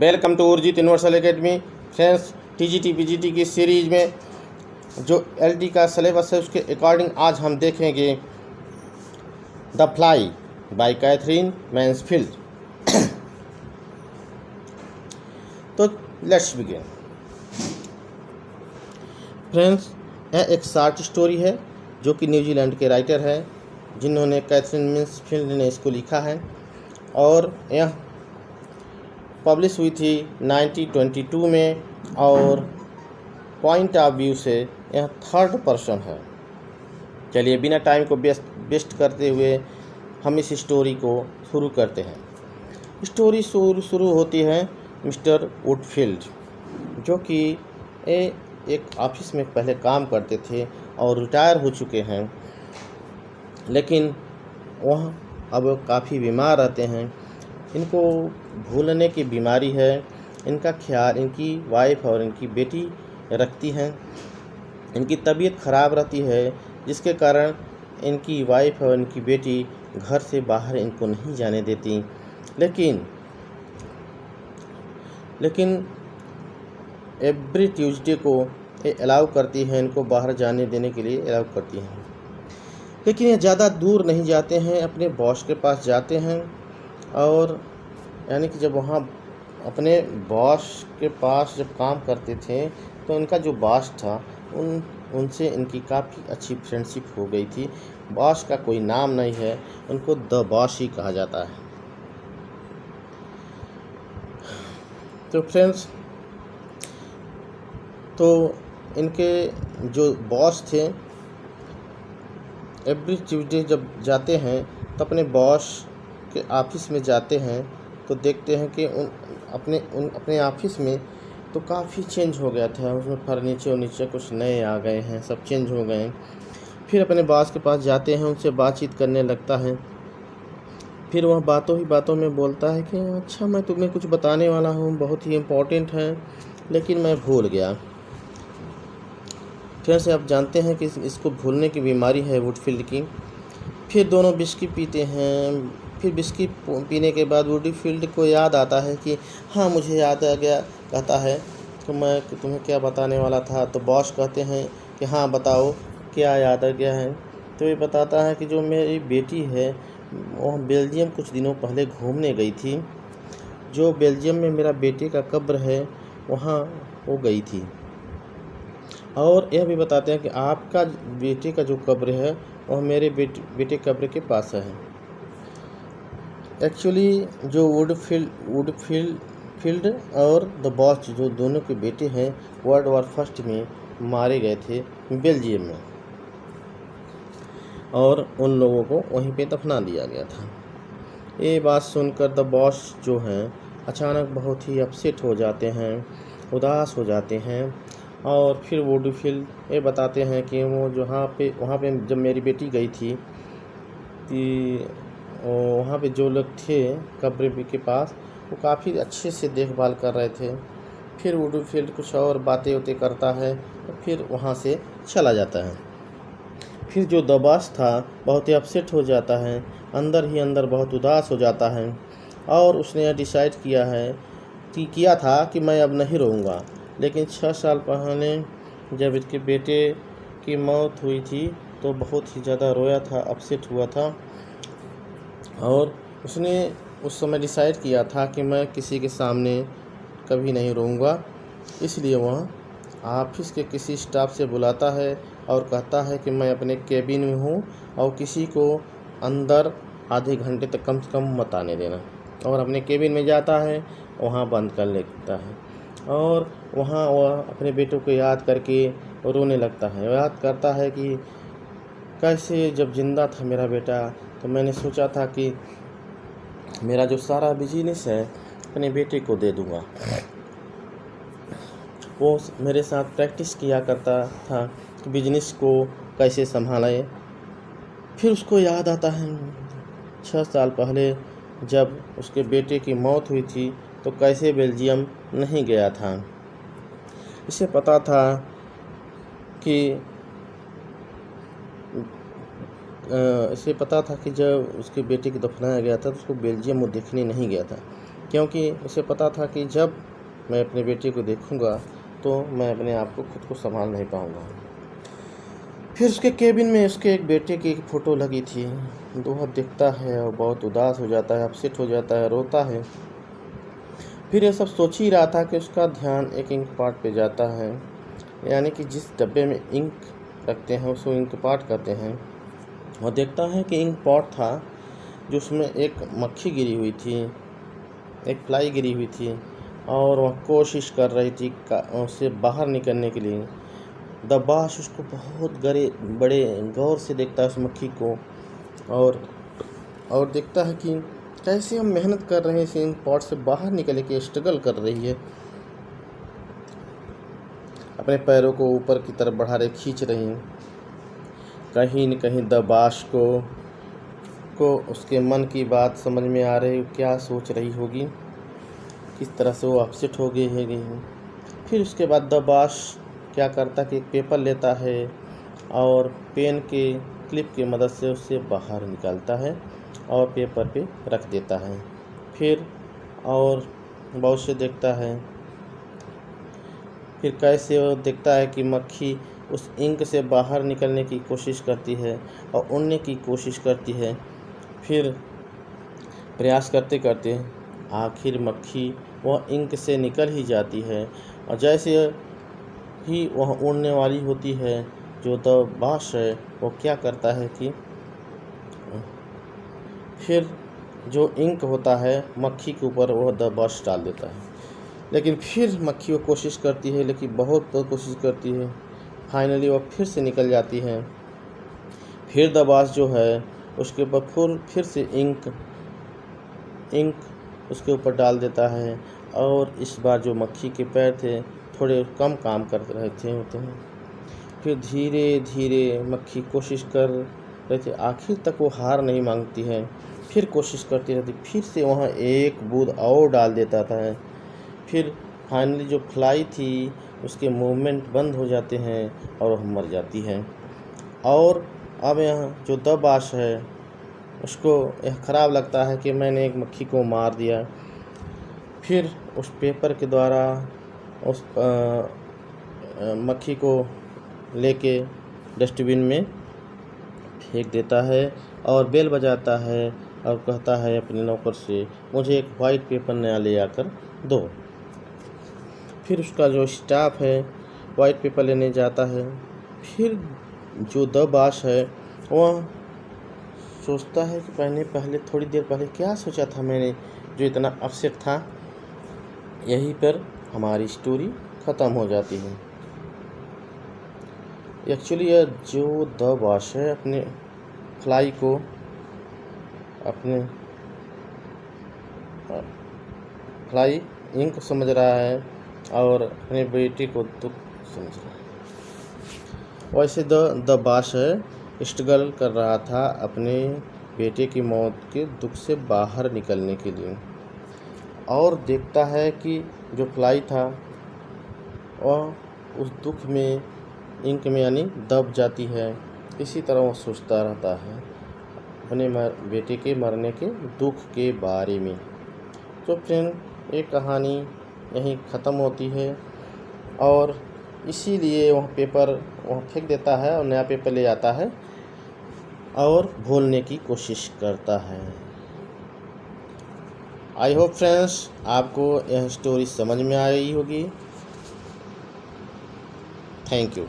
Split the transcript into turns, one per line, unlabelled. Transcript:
Welcome to Urjit universal academy. Friends, TGT PGT की series में जो एलडी का सिलेबस है उसके अकॉर्डिंग आज हम देखेंगे the fly by Katherine Mansfield. तो लेट्स बिगिन। फ्रेंड्स, यह एक शॉर्ट स्टोरी है जो कि न्यूजीलैंड के राइटर है जिन्होंने कैथरीन मैन्सफील्ड ने इसको लिखा है और यह पब्लिश हुई थी 1922 में और पॉइंट ऑफ व्यू से यह थर्ड पर्सन है। चलिए बिना टाइम को वेस्ट करते हुए हम इस स्टोरी को शुरू करते हैं। स्टोरी शुरू होती है मिस्टर वुडफील्ड जो कि एक ऑफिस में पहले काम करते थे और रिटायर हो चुके हैं, लेकिन वह अब काफ़ी बीमार रहते हैं। इनको भूलने की बीमारी है। इनका ख्याल इनकी वाइफ और इनकी बेटी रखती हैं। इनकी तबीयत ख़राब रहती है जिसके कारण इनकी वाइफ और इनकी बेटी घर से बाहर इनको नहीं जाने देती, लेकिन एवरी ट्यूसडे को ये अलाउ करती हैं, इनको बाहर जाने देने के लिए अलाउ करती हैं। लेकिन ये ज़्यादा दूर नहीं जाते हैं, अपने बॉस के पास जाते हैं और यानी कि जब वहाँ अपने बॉस के पास जब काम करते थे तो इनका जो बॉस था उनसे इनकी काफ़ी अच्छी फ्रेंडशिप हो गई थी। बॉस का कोई नाम नहीं है, उनको द बॉस ही कहा जाता है। तो फ्रेंड्स, तो इनके जो बॉस थे एवरी ट्यूसडे जब जाते हैं तो अपने बॉस के ऑफिस में जाते हैं तो देखते हैं कि अपने ऑफिस में तो काफ़ी चेंज हो गया था। उसमें फर्नीचर कुछ नए आ गए हैं, सब चेंज हो गए हैं। फिर अपने बॉस के पास जाते हैं, उनसे बातचीत करने लगता है। फिर वह बातों में बोलता है कि अच्छा, मैं तुम्हें कुछ बताने वाला हूँ, बहुत ही इम्पोर्टेंट है, लेकिन मैं भूल गया। फिर से आप जानते हैं कि इसको भूलने की बीमारी है वुडफील्ड की। फिर दोनों बिस्की पीते हैं। फिर बिस्की पीने के बाद वुडफील्ड को याद आता है कि हाँ, मुझे याद आ गया। कहता है कि मैं तुम्हें क्या बताने वाला था। तो बॉस कहते हैं कि हाँ बताओ, क्या याद आ गया है। तो ये बताता है कि जो मेरी बेटी है वह बेल्जियम कुछ दिनों पहले घूमने गई थी। जो बेल्जियम में मेरा बेटे का कब्र है वहाँ वो गई थी। और यह भी बताते हैं कि आपका बेटे का जो कब्र है वह मेरे बेटे कब्र के पास है। एक्चुअली जो वुडफील्ड और द बॉस जो दोनों के बेटे हैं वर्ल्ड वॉर फर्स्ट में मारे गए थे बेल्जियम में, और उन लोगों को वहीं पे दफना दिया गया था। ये बात सुनकर द बॉस जो हैं अचानक बहुत ही अपसेट हो जाते हैं, उदास हो जाते हैं। और फिर वुडफील्ड ये बताते हैं कि वो वहाँ पे जब मेरी बेटी गई थी कि वहाँ पे जो लोग थे कब्र के पास वो काफ़ी अच्छे से देखभाल कर रहे थे। फिर वुडफील्ड कुछ और बातें करता है तो फिर वहाँ से चला जाता है। फिर जो द बॉस था बहुत ही अपसेट हो जाता है, अंदर ही अंदर बहुत उदास हो जाता है और उसने यह डिसाइड किया था कि मैं अब नहीं रहूँगा। लेकिन 6 साल पहले जब इसके बेटे की मौत हुई थी तो बहुत ही ज़्यादा रोया था, अपसेट हुआ था और उसने उस समय डिसाइड किया था कि मैं किसी के सामने कभी नहीं रोऊंगा। इसलिए वह ऑफिस के किसी स्टाफ से बुलाता है और कहता है कि मैं अपने केबिन में हूँ और किसी को अंदर आधे घंटे तक कम से कम मत आने देना। और अपने केबिन में जाता है, वहाँ बंद कर लेता है और वहाँ वह अपने बेटों को याद करके रोने लगता है। याद करता है कि कैसे जब जिंदा था मेरा बेटा तो मैंने सोचा था कि मेरा जो सारा बिजनेस है अपने बेटे को दे दूँगा। वो मेरे साथ प्रैक्टिस किया करता था कि बिजनेस को कैसे संभालें। फिर उसको याद आता है 6 साल पहले जब उसके बेटे की मौत हुई थी तो कैसे बेल्जियम नहीं गया था। इसे पता था कि जब उसके बेटे को दफनाया गया था तो उसको बेल्जियम वो देखने नहीं गया था। क्योंकि उसे पता था कि जब मैं अपने बेटे को देखूंगा तो मैं अपने आप को खुद को संभाल नहीं पाऊंगा। फिर उसके केबिन में उसके एक बेटे की एक फ़ोटो लगी थी। वह देखता है और बहुत उदास हो जाता है, अपसेट हो जाता है, रोता है। फिर ये सब सोच ही रहा था कि उसका ध्यान एक इंक पॉट पे जाता है, यानी कि जिस डब्बे में इंक रखते हैं उसको इंक पॉट कहते हैं। और देखता है कि इंक पॉट था जिसमें एक मक्खी गिरी हुई थी, एक फ्लाई गिरी हुई थी और वह कोशिश कर रही थी उससे बाहर निकलने के लिए। दबाश उसको बहुत बड़े गौर से देखता है उस मक्खी को और देखता है कि कैसे हम मेहनत कर रहे हैं इस इंक पॉट से बाहर निकलने की स्ट्रगल कर रही है, अपने पैरों को ऊपर की तरफ बढ़ा रही, खींच रही। कहीं न कहीं दबाश को उसके मन की बात समझ में आ रही, क्या सोच रही होगी, किस तरह से वो अपसेट हो गई है। फिर उसके बाद दबाश क्या करता कि एक पेपर लेता है और पेन के क्लिप की मदद से उससे बाहर निकालता है और पेपर पे रख देता है। फिर और बहुत से देखता है, फिर कैसे वो देखता है कि मक्खी उस इंक से बाहर निकलने की कोशिश करती है और उड़ने की कोशिश करती है। फिर प्रयास करते करते आखिर मक्खी वह इंक से निकल ही जाती है और जैसे ही वह उड़ने वाली होती है, जो दबाश है वो क्या करता है कि फिर जो इंक होता है मक्खी के ऊपर वह दबाश डाल देता है। लेकिन फिर मक्खी वो कोशिश करती है, लेकिन बहुत कोशिश करती है, फाइनली वह फिर से निकल जाती है। फिर दबाश जो है उसके ऊपर फिर से इंक उसके ऊपर डाल देता है और इस बार जो मक्खी के पैर थे थोड़े कम काम कर रहे होते हैं। फिर धीरे धीरे मक्खी कोशिश कर रहे थे, आखिर तक वो हार नहीं मांगती है, फिर कोशिश करती रहती, फिर से वहाँ एक बूंद और डाल देता था। फिर फाइनली जो फ्लाई थी उसके मूवमेंट बंद हो जाते हैं और वह मर जाती है। और अब यहाँ जो दबाश है उसको यह ख़राब लगता है कि मैंने एक मक्खी को मार दिया। फिर उस पेपर के द्वारा उस मक्खी को लेके डस्टबिन में फेंक देता है और बेल बजाता है और कहता है अपने नौकर से, मुझे एक वाइट पेपर नया ले आकर दो। फिर उसका जो स्टाफ है वाइट पेपर लेने जाता है। फिर जो दबाश है वह सोचता है कि पहले थोड़ी देर पहले क्या सोचा था मैंने, जो इतना अपसेट था। यहीं पर हमारी स्टोरी ख़त्म हो जाती है। एक्चुअली यह जो दबाश है अपने फ्लाई को अपने फ्लाई इंक को समझ रहा है और अपने बेटे को दुख समझ रहा है। वैसे दबाश है स्ट्रगल कर रहा था अपने बेटे की मौत के दुख से बाहर निकलने के लिए और देखता है कि जो फ्लाई था वह उस दुख में इंक में यानी दब जाती है। इसी तरह वो सोचता रहता है अपने बेटे के मरने के दुख के बारे में। तो फ्रेंड ये कहानी यहीं ख़त्म होती है और इसीलिए वह पेपर वह फेंक देता है और नया पेपर ले आता है और भूलने की कोशिश करता है। आई होप फ्रेंड्स आपको यह स्टोरी समझ में आई होगी। Thank you.